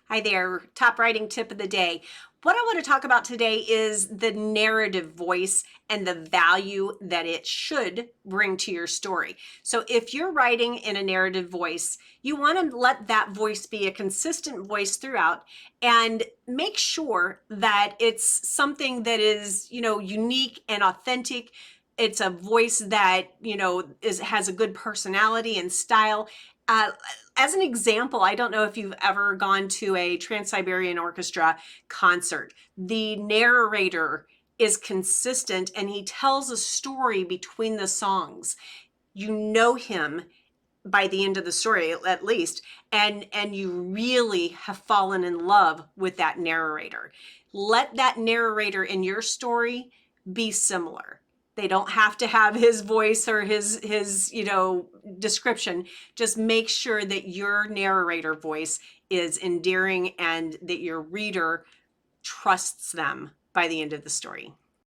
Hi there, top writing tip of the day. What I want to talk about today is the narrative voice and the value that it should bring to your story. So if you're writing in a narrative voice, you want to let that voice be a consistent voice throughout and make sure that it's something that is, unique and authentic. It's a voice that, has a good personality and style. Uh, as an example, I don't know if you've ever gone to a Trans-Siberian Orchestra concert. The narrator is consistent and he tells a story between the songs. You know him by the end of the story at least, and you really have fallen in love with that narrator. Let that narrator in your story be similar. They don't have to have his voice or his description. Just make sure that your narrator voice is endearing and that your reader trusts them by the end of the story.